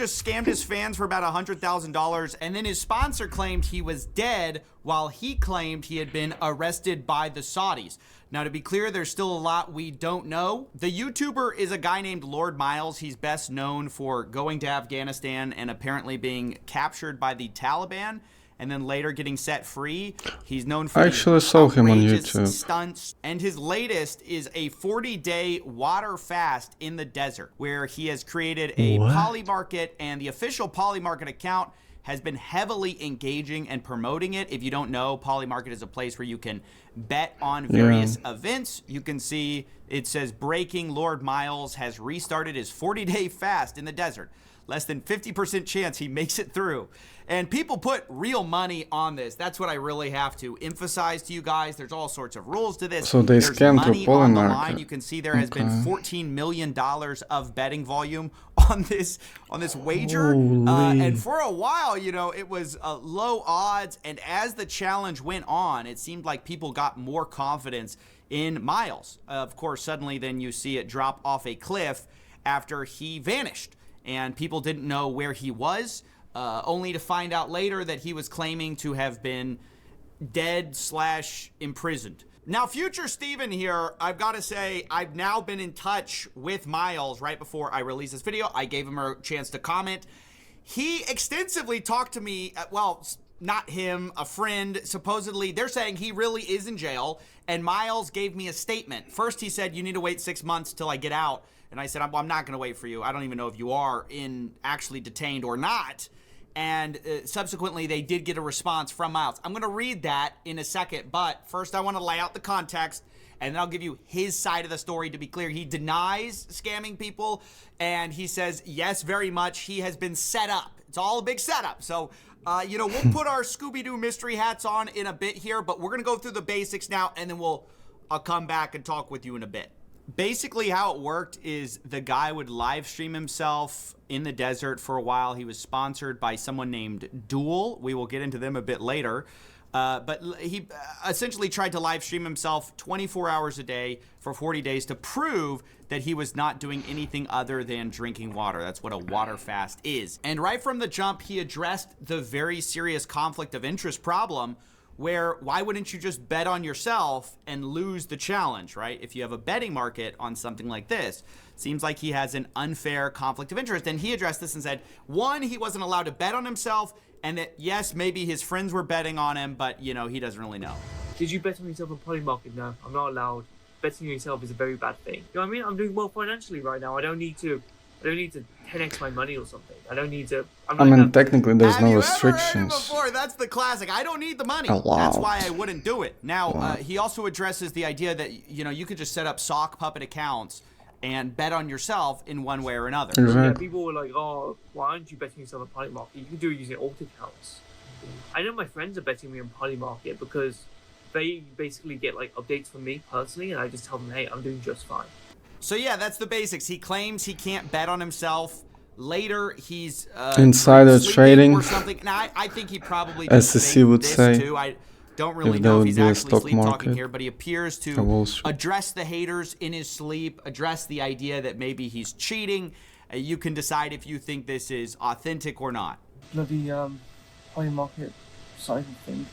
just scammed his fans for about $100,000, and then his sponsor claimed he was dead while he claimed he had been arrested by the Saudis. Now, to be clear, there's still a lot we don't know. The YouTuber is a guy named Lord Miles. He's best known for going to Afghanistan and apparently being captured by the Taliban and then later getting set free. He's known for I actually saw him on outrageous YouTube. stunts, and his latest is a 40-day water fast in the desert, where he has created a What? poly market, and the official poly market account has been heavily engaging and promoting it. If you don't know, poly market is a place where you can bet on various events. You can see it says breaking: Lord Miles has restarted his 40-day fast in the desert. Less than 50% chance he makes it through. And people put real money on this. That's what I really have to emphasize to you guys. There's all sorts of rules to this. So they There's scammed money through on the Polymarket. line. You can see there has been $14 million of betting volume on this wager. And for a while, you know, it was low odds. And as the challenge went on, it seemed like people got more confidence in Miles. Of course, suddenly then you see it drop off a cliff after he vanished. And people didn't know where he was, only to find out later that he was claiming to have been dead/imprisoned. Now, future Steven here, I've got to say, I've now been in touch with Miles right before I released this video. I gave him a chance to comment. He extensively talked to me, well, not him, a friend. Supposedly, they're saying he really is in jail, and Miles gave me a statement. First, he said, you need to wait 6 months till I get out. And I said, I'm not going to wait for you. I don't even know if you are actually detained or not. And subsequently, they did get a response from Miles. I'm going to read that in a second. But first, I want to lay out the context, and then I'll give you his side of the story. To be clear, he denies scamming people, and he says, yes, very much. He has been set up. It's all a big setup. So, you know, we'll put our Scooby-Doo mystery hats on in a bit here, but we're going to go through the basics now, and then I'll come back and talk with you in a bit. Basically, how it worked is the guy would live stream himself in the desert for a while. He was sponsored by someone named Duel. We will get into them a bit later. But he essentially tried to live stream himself 24 hours a day for 40 days to prove that he was not doing anything other than drinking water. That's what a water fast is. And right from the jump, he addressed the very serious conflict of interest problem, where why wouldn't you just bet on yourself and lose the challenge, right? If you have a betting market on something like this, seems like he has an unfair conflict of interest. And he addressed this and said, one, he wasn't allowed to bet on himself, and that, yes, maybe his friends were betting on him, but, you know, he doesn't really know. Did you bet on yourself on poly market? No, I'm not allowed. Betting on yourself is a very bad thing. You know what I mean? I'm doing well financially right now. I don't need to 10x my money or something. I don't need to. I mean, technically, there's Have no you restrictions. ever heard it before? That's the classic. I don't need the money. Allowed. That's why I wouldn't do it. Now, he also addresses the idea that, you know, you could just set up sock puppet accounts and bet on yourself in one way or another. Exactly. Yeah, people were like, oh, why aren't you betting yourself on poly market? You can do it using alt accounts. I know my friends are betting me on poly market because they basically get like updates from me personally, and I just tell them, hey, I'm doing just fine. So yeah, that's the basics. He claims he can't bet on himself. Later, he's Insider sleeping trading, or something. Now, I think he probably as the C would this say, too. I don't really if know there if he's would be a actually stock sleep talking market. here, but he appears A to Wall Street. address the haters in his sleep, address the idea that maybe he's cheating. You can decide if you think this is authentic or not. Bloody poly market cycle thing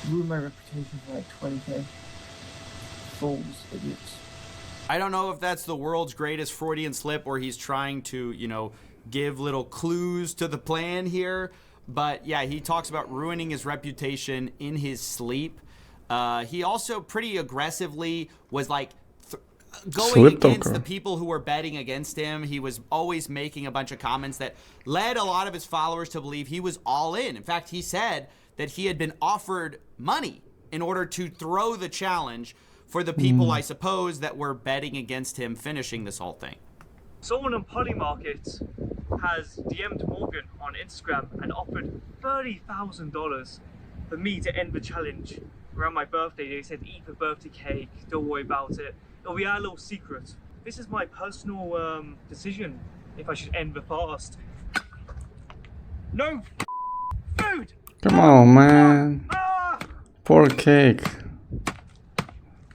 ruined my reputation for like 20k. Fools, idiots. I don't know if that's the world's greatest Freudian slip or he's trying to, you know, give little clues to the plan here. But yeah, he talks about ruining his reputation in his sleep. He also pretty aggressively was like going Slip against talker. the people who were betting against him. He was always making a bunch of comments that led a lot of his followers to believe he was all in. In fact, he said that he had been offered money in order to throw the challenge for the people, I suppose, that were betting against him finishing this whole thing. Someone on poly market has DM'd Morgan on Instagram and offered $30,000 for me to end the challenge around my birthday. They said, eat the birthday cake, don't worry about it. It'll be our little secret. This is my personal decision if I should end the fast. No food! Come on, man. Ah! Poor cake.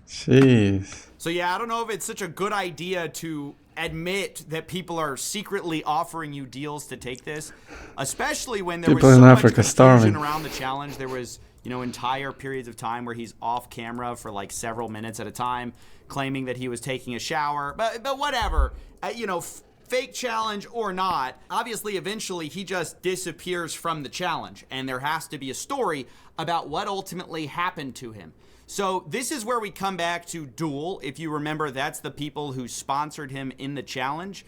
Jeez. So yeah, I don't know if it's such a good idea to admit that people are secretly offering you deals to take this, especially when there People was in so much Africa confusion starving. around the challenge. There was, you know, entire periods of time where he's off camera for like several minutes at a time, claiming that he was taking a shower. But whatever, you know, fake challenge or not, obviously eventually he just disappears from the challenge, and there has to be a story about what ultimately happened to him. So this is where we come back to Duel. If you remember, that's the people who sponsored him in the challenge.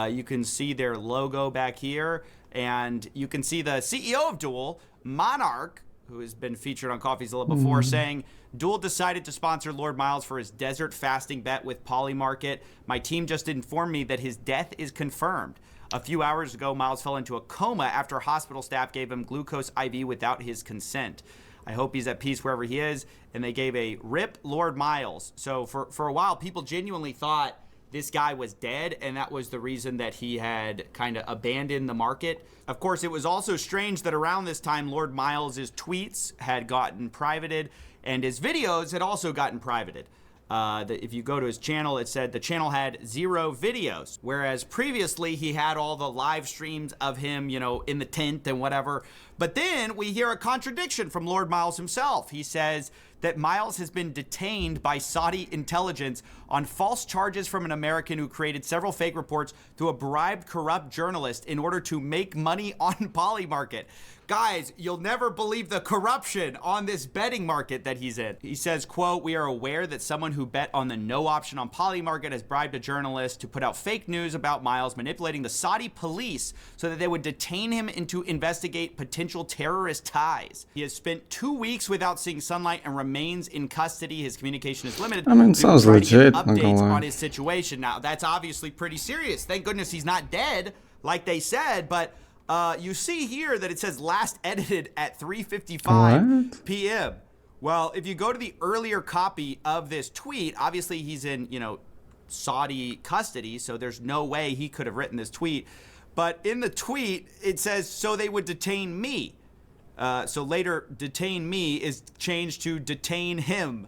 You can see their logo back here, and you can see the CEO of Duel, Monarch, who has been featured on Coffeezilla before, saying, Duel decided to sponsor Lord Miles for his desert fasting bet with Polymarket. My team just informed me that his death is confirmed. A few hours ago, Miles fell into a coma after hospital staff gave him glucose IV without his consent. I hope he's at peace wherever he is. And they gave a RIP Lord Miles. So for a while, people genuinely thought this guy was dead, and that was the reason that he had kind of abandoned the market. Of course, it was also strange that around this time, Lord Miles' tweets had gotten privated, and his videos had also gotten privated. If you go to his channel, it said the channel had 0 videos, whereas previously he had all the live streams of him, you know, in the tent and whatever. But then we hear a contradiction from Lord Miles himself. He says that Miles has been detained by Saudi intelligence on false charges from an American who created several fake reports to a bribed corrupt journalist in order to make money on Polymarket. Guys, you'll never believe the corruption on this betting market that he's in. He says, quote, we are aware that someone who bet on the no option on Polymarket has bribed a journalist to put out fake news about Miles, manipulating the Saudi police so that they would detain him and to investigate potential terrorist ties. He has spent 2 weeks without seeing sunlight and remains in custody. His communication is limited. I mean, sounds We try to get legit, not gonna updates lie. on his situation. Now, that's obviously pretty serious. Thank goodness he's not dead, like they said, but you see here that it says last edited at 3:55 What? p.m. Well, if you go to the earlier copy of this tweet, obviously he's in, you know, Saudi custody, so there's no way he could have written this tweet. But in the tweet, it says, so they would detain me. So later, detain me is changed to detain him.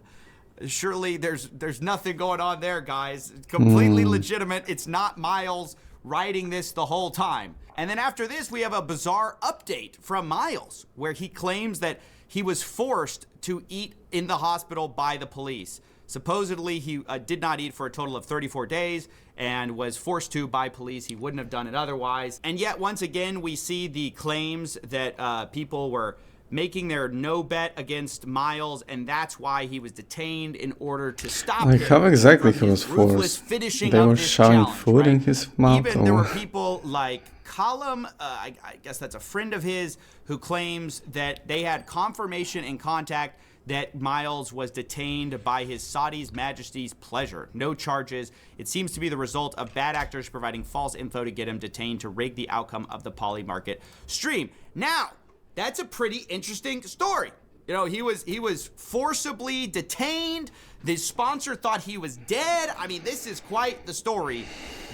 Surely there's nothing going on there, guys. Completely legitimate. It's not Miles writing this the whole time. And then after this, we have a bizarre update from Miles, where he claims that he was forced to eat in the hospital by the police. Supposedly, he did not eat for a total of 34 days and was forced to by police. He wouldn't have done it otherwise. And yet, once again, we see the claims that people were making their no bet against Miles, and that's why he was detained in order to stop Like, him how exactly from he was his ruthless forced? finishing They of were this shoving challenge, food in right? his mouth, Even there were or- people like Column, I guess that's a friend of his, who claims that they had confirmation and contact that Miles was detained by his Saudi's Majesty's pleasure. No charges. It seems to be the result of bad actors providing false info to get him detained to rig the outcome of the Polymarket stream. Now, that's a pretty interesting story. You know, he was forcibly detained. The sponsor thought he was dead. I mean, this is quite the story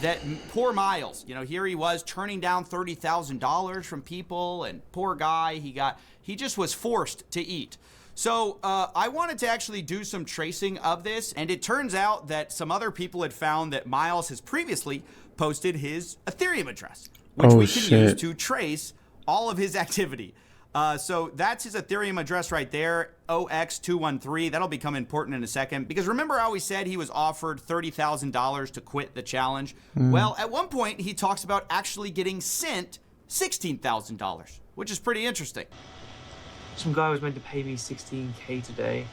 that poor Miles, you know, here he was turning down $30,000 from people, and poor guy, he just was forced to eat. So I wanted to actually do some tracing of this, and it turns out that some other people had found that Miles has previously posted his Ethereum address, which we can use to trace all of his activity. So that's his Ethereum address right there, OX213. That'll become important in a second, because remember how we said he was offered $30,000 to quit the challenge? Well, at one point, he talks about actually getting sent $16,000, which is pretty interesting. Some guy was meant to pay me 16k today.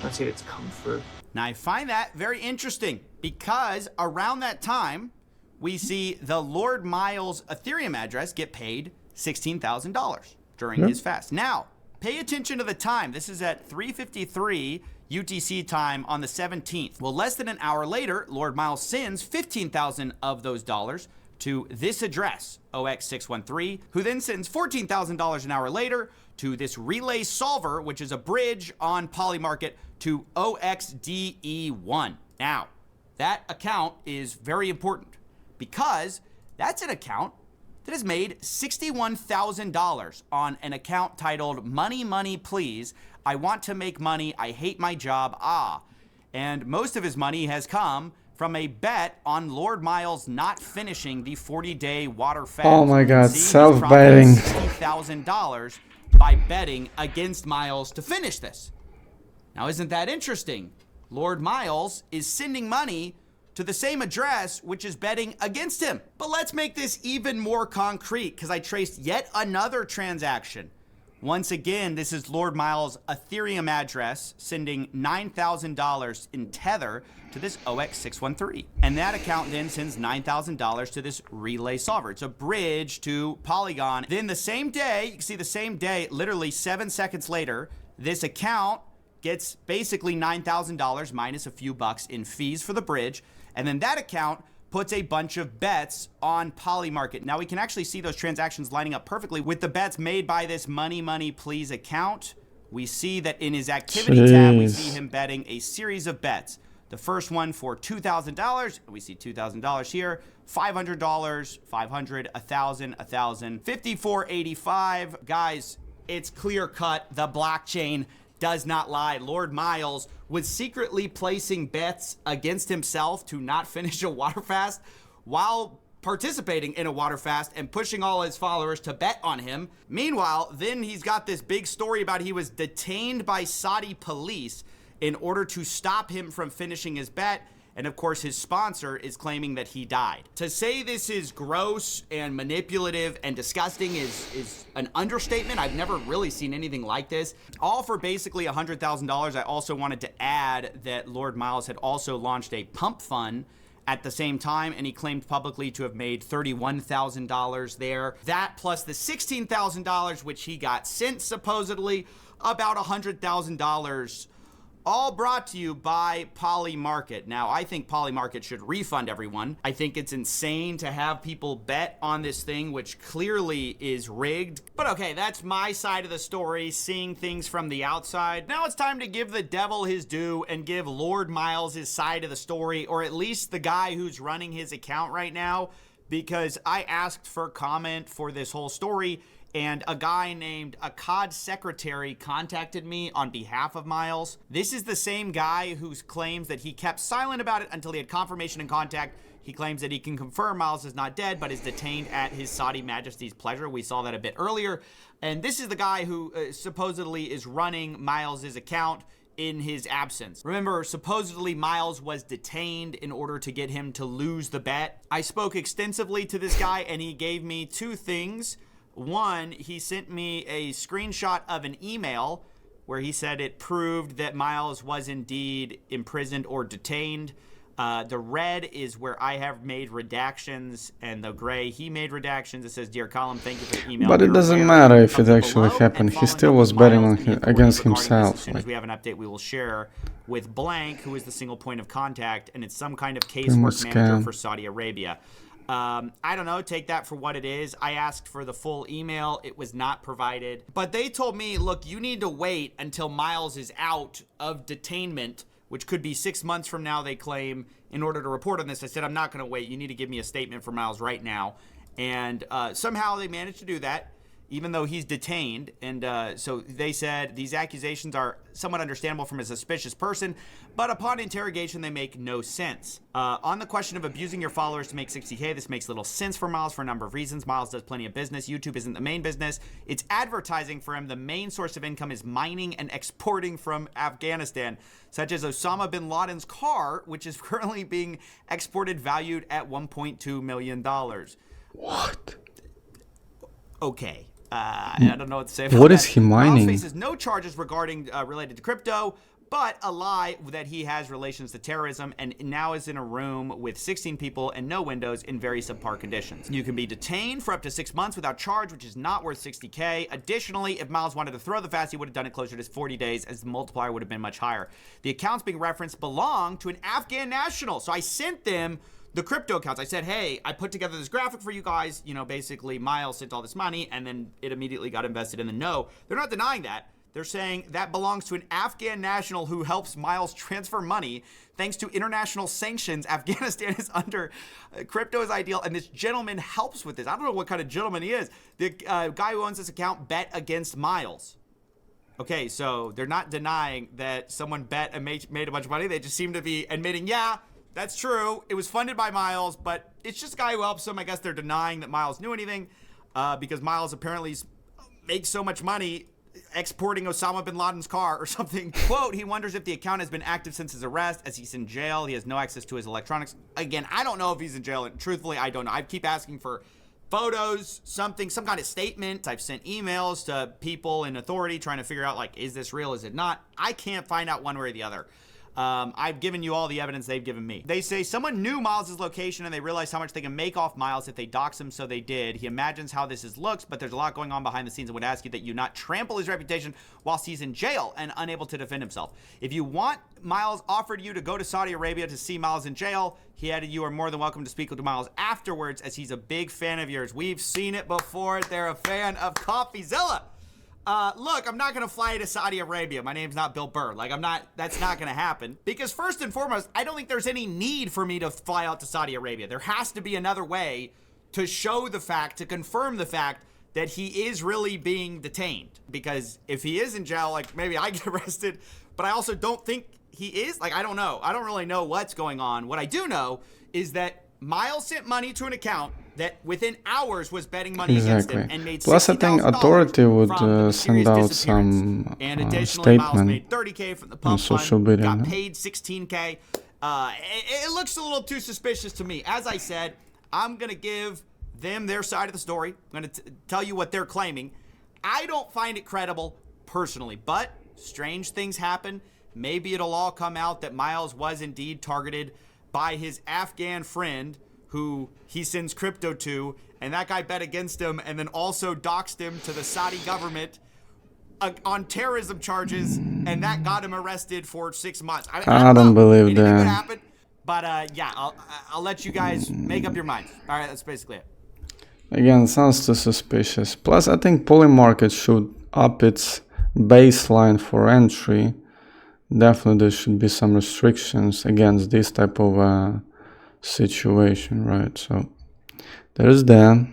Let's see if it's come through. Now, I find that very interesting, because around that time, we see the Lord Miles Ethereum address get paid $16,000 during his fast. Now, pay attention to the time. This is at 3:53 UTC time on the 17th. Well, less than an hour later, Lord Miles sends 15,000 of those dollars to this address, OX613, who then sends $14,000 an hour later to this relay solver, which is a bridge on Polymarket, to OXDE1. Now, that account is very important, because that's an account that has made $61,000 on an account titled Money, Money, Please. I want to make money. I hate my job. And most of his money has come from a bet on Lord Miles not finishing the 40-day water fast. Oh my God, See, he's self-betting. profiting $60,000 by betting against Miles to finish this. Now, isn't that interesting? Lord Miles is sending money to the same address, which is betting against him. But let's make this even more concrete, because I traced yet another transaction. Once again, this is Lord Miles' Ethereum address sending $9,000 in Tether to this OX613. And that account then sends $9,000 to this relay solver. It's a bridge to Polygon. Then the same day, you can see the same day, literally 7 seconds later, this account gets basically $9,000 minus a few bucks in fees for the bridge. And then that account puts a bunch of bets on Polymarket. Now we can actually see those transactions lining up perfectly with the bets made by this Money Money Please account. We see that in his activity tab, we see him betting a series of bets. The first one for $2,000, we see $2,000 here, $500, $500, $1,000, $1,000, $54.85. Guys, it's clear cut. The blockchain does not lie. Lord Miles was secretly placing bets against himself to not finish a water fast while participating in a water fast and pushing all his followers to bet on him. Meanwhile, then he's got this big story about he was detained by Saudi police in order to stop him from finishing his bet. And of course, his sponsor is claiming that he died. To say this is gross and manipulative and disgusting is an understatement. I've never really seen anything like this. All for basically $100,000. I also wanted to add that Lord Miles had also launched a pump fund at the same time, and he claimed publicly to have made $31,000 there. That plus the $16,000, which he got since supposedly, about $100,000. All brought to you by Polymarket. Now, I think Polymarket should refund everyone. I think it's insane to have people bet on this thing, which clearly is rigged. But okay, that's my side of the story, seeing things from the outside. Now it's time to give the devil his due and give Lord Miles his side of the story, or at least the guy who's running his account right now, because I asked for comment for this whole story, and a guy named Akkad Secretary contacted me on behalf of Miles. This is the same guy who claims that he kept silent about it until he had confirmation and contact. He claims that he can confirm Miles is not dead, but is detained at his Saudi Majesty's pleasure. We saw that a bit earlier. And this is the guy who supposedly is running Miles's account in his absence. Remember, supposedly Miles was detained in order to get him to lose the bet. I spoke extensively to this guy, and he gave me two things. One, he sent me a screenshot of an email where he said it proved that Miles was indeed imprisoned or detained. The red is where I have made redactions, and the gray, he made redactions. It says, "Dear Column, thank you for the email." But it doesn't matter if it actually happened. He still was betting on against himself. As soon as we have an update, we will share with Blank, who is the single point of contact, and it's some kind of casework manager for Saudi Arabia. I don't know, take that for what it is. I asked for the full email. It was not provided. But they told me, look, you need to wait until Miles is out of detainment, which could be 6 months from now, they claim, in order to report on this. I said, I'm not going to wait. You need to give me a statement for Miles right now. And somehow they managed to do that, even though he's detained. And so they said these accusations are somewhat understandable from a suspicious person, but upon interrogation, they make no sense. On the question of abusing your followers to make 60K, this makes little sense for Miles for a number of reasons. Miles does plenty of business. YouTube isn't the main business. It's advertising for him. The main source of income is mining and exporting from Afghanistan, such as Osama bin Laden's car, which is currently being exported valued at $1.2 million. What? Okay. I don't know what to say about What that. is he mining? Miles faces no charges regarding related to crypto, but a lie that he has relations to terrorism, and now is in a room with 16 people and no windows in very subpar conditions. You can be detained for up to 6 months without charge, which is not worth 60K. Additionally, if Miles wanted to throw the fast, he would have done it closer to 40 days, as the multiplier would have been much higher. The accounts being referenced belong to an Afghan national, so I sent them the crypto accounts. I said, hey, I put together this graphic for you guys. You know, basically Miles sent all this money and then it immediately got invested in the no. They're not denying that. They're saying that belongs to an Afghan national who helps Miles transfer money. Thanks to international sanctions, Afghanistan is under crypto is ideal, and this gentleman helps with this. I don't know what kind of gentleman he is. The guy who owns this account bet against Miles. Okay, so they're not denying that someone bet and made a bunch of money. They just seem to be admitting, yeah, That's true. It was funded by Miles, but it's just a guy who helps him. I guess they're denying that Miles knew anything because Miles apparently makes so much money exporting Osama bin Laden's car or something. Quote, he wonders if the account has been active since his arrest. As he's in jail, he has no access to his electronics. Again, I don't know if he's in jail. And truthfully, I don't know. I keep asking for photos, something, some kind of statement. I've sent emails to people in authority trying to figure out, like, is this real? Is it not? I can't find out one way or the other. I've given you all the evidence they've given me. They say someone knew Miles' location and they realized how much they can make off Miles if they dox him, so they did. He imagines how this looks, but there's a lot going on behind the scenes and would ask you that you not trample his reputation whilst he's in jail and unable to defend himself. If you want, Miles offered you to go to Saudi Arabia to see Miles in jail. He added you are more than welcome to speak with Miles afterwards, as he's a big fan of yours. We've seen it before. They're a fan of coffeezilla. Look, I'm not going to fly to Saudi Arabia. My name's not Bill Burr. Like, that's not going to happen. Because first and foremost, I don't think there's any need for me to fly out to Saudi Arabia. There has to be another way to show the fact, to confirm the fact that he is really being detained. Because if he is in jail, like, maybe I get arrested, but I also don't think he is. Like, I don't know. I don't really know what's going on. What I do know is that Miles sent money to an account that within hours was betting money against him and made Plus, I think authority would send out some statement $30K from the pump on social media. Got paid $16K. It looks a little too suspicious to me. As I said, I'm going to give them their side of the story. I'm going to tell you what they're claiming. I don't find it credible personally, but strange things happen. Maybe it'll all come out that Miles was indeed targeted by his Afghan friend who he sends crypto to, and that guy bet against him and then also doxed him to the Saudi government on terrorism charges, and that got him arrested for 6 months. I don't believe that. Anything could happen, but yeah, I'll let you guys make up your minds. All right, that's basically it. Again, sounds too suspicious. Plus, I think Polymarket should up its baseline for entry. Definitely there should be some restrictions against this type of situation, right? So there's that.